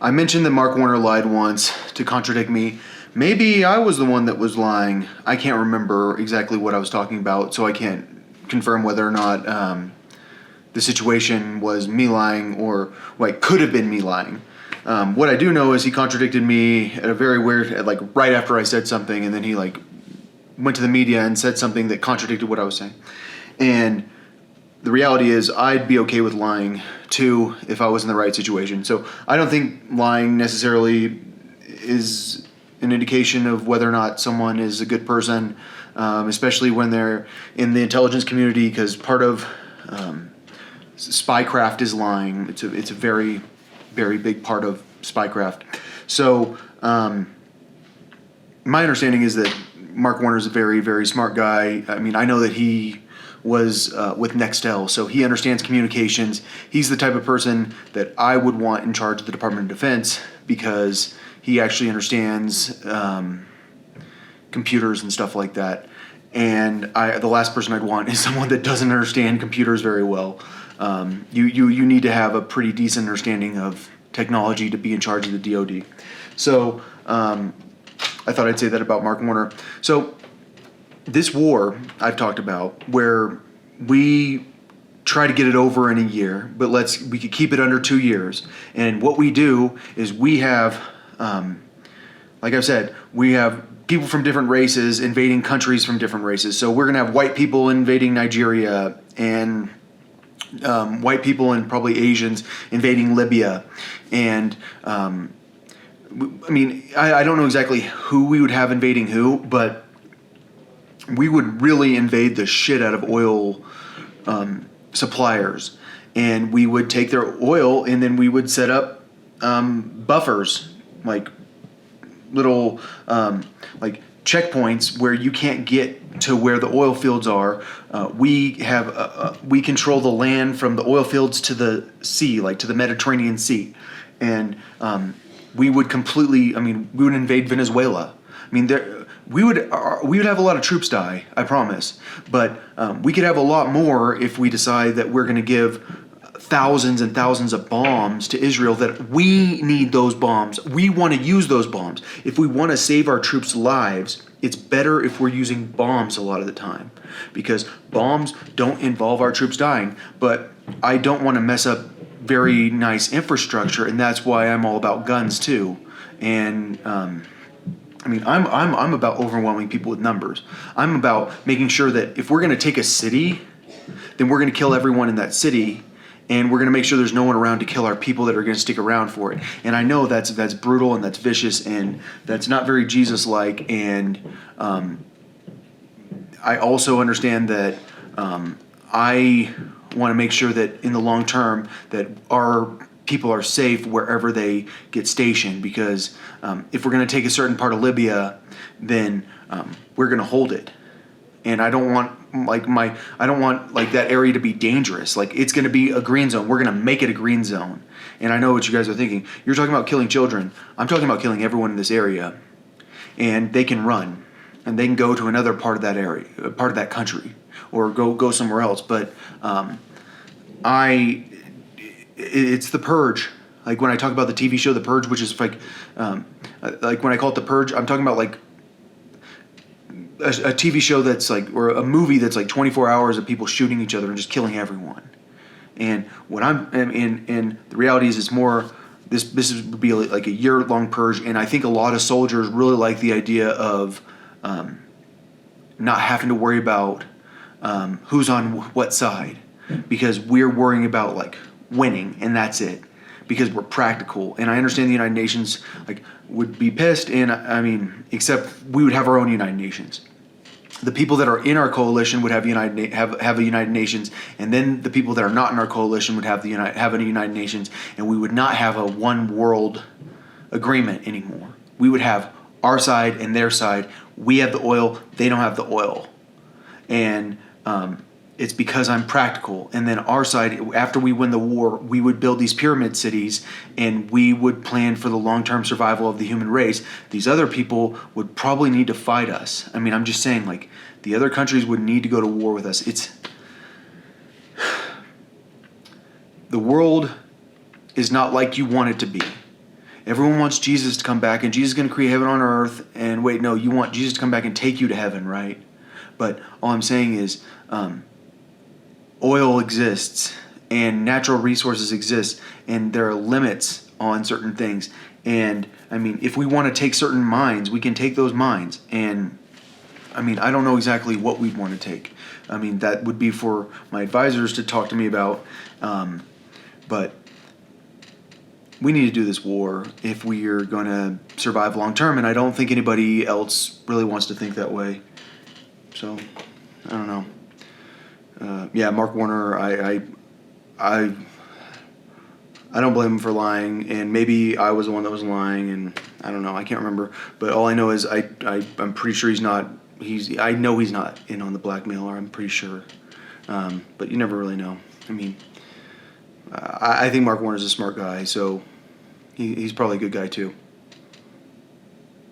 I mentioned that Mark Warner lied once to contradict me. Maybe I was the one that was lying. I can't remember exactly what I was talking about, so I can't confirm whether or not the situation was me lying or like could have been me lying. What I do know is he contradicted me at a very weird, like right after I said something, and then he like went to the media and said something that contradicted what I was saying. And the reality is I'd be okay with lying too if I was in the right situation. So I don't think lying necessarily is an indication of whether or not someone is a good person, especially when they're in the intelligence community, because part of spycraft is lying. It's a very, very big part of spycraft. So my understanding is that Mark Warner is a very, very smart guy. I mean, I know that he was with Nextel, so he understands communications. He's the type of person that I would want in charge of the Department of Defense because he actually understands computers and stuff like that. And the last person I'd want is someone that doesn't understand computers very well. You need to have a pretty decent understanding of technology to be in charge of the DoD. So I thought I'd say that about Mark Warner. So this war I've talked about, where we try to get it over in a year, but we could keep it under 2 years. And what we do is we have, like I've said, we have people from different races invading countries from different races. So we're going to have white people invading Nigeria and white people and probably Asians invading Libya. And I mean, I don't know exactly who we would have invading who, but we would really invade the shit out of oil suppliers. And we would take their oil and then we would set up buffers, like little like checkpoints where you can't get to where the oil fields are. We control the land from the oil fields to the sea, like to the Mediterranean Sea. And we would invade Venezuela. I mean, we would have a lot of troops die, I promise. But we could have a lot more if we decide that we're going to give thousands and thousands of bombs to Israel, that we need those bombs. We want to use those bombs. If we want to save our troops' lives, it's better if we're using bombs a lot of the time, because bombs don't involve our troops dying. But I don't want to mess up very nice infrastructure, and that's why I'm all about guns too. And I mean, I'm about overwhelming people with numbers. I'm about making sure that if we're going to take a city, then we're going to kill everyone in that city, and we're going to make sure there's no one around to kill our people that are going to stick around for it. And I know that's brutal and that's vicious and that's not very Jesus-like. And I also understand that I want to make sure that in the long term that our people are safe wherever they get stationed, because if we're going to take a certain part of Libya, then we're going to hold it. And I don't want that area to be dangerous. Like, it's going to be a green zone. We're going to make it a green zone. And I know what you guys are thinking. You're talking about killing children. I'm talking about killing everyone in this area. And they can run, and they can go to another part of that area, part of that country, or go somewhere else. But it's the Purge. Like when I talk about the TV show The Purge, which is like when I call it The Purge, I'm talking about like a TV show that's like, or a movie that's like 24 hours of people shooting each other and just killing everyone. And what and the reality is, it's more, this would be like a year-long purge. And I think a lot of soldiers really like the idea of not having to worry about who's on what side, because we're worrying about like winning, and that's it, because we're practical. And I understand the United Nations like would be pissed, and I mean, except we would have our own United Nations. The people that are in our coalition would have a United Nations, and then the people that are not in our coalition would have a United Nations, and we would not have a one world agreement anymore. We would have our side and their side. We have the oil, they don't have the oil. And it's because I'm practical. And then our side, after we win the war, we would build these pyramid cities, and we would plan for the long-term survival of the human race. These other people would probably need to fight us. I mean, I'm just saying, like, the other countries would need to go to war with us. The world is not like you want it to be. Everyone wants Jesus to come back, and Jesus is going to create heaven on earth. And wait, no, you want Jesus to come back and take you to heaven, right? But all I'm saying is, oil exists, and natural resources exist, and there are limits on certain things. And I mean, if we want to take certain mines, we can take those mines. And I mean, I don't know exactly what we'd want to take. I mean, that would be for my advisors to talk to me about. But we need to do this war if we are going to survive long term, and I don't think anybody else really wants to think that way. So, I don't know. Yeah, Mark Warner, I don't blame him for lying, and maybe I was the one that was lying, and I don't know. I can't remember, but all I know is I'm pretty sure he's not. I know he's not in on the blackmailer. I'm pretty sure, but you never really know. I mean, I think Mark Warner's a smart guy, so he's probably a good guy too.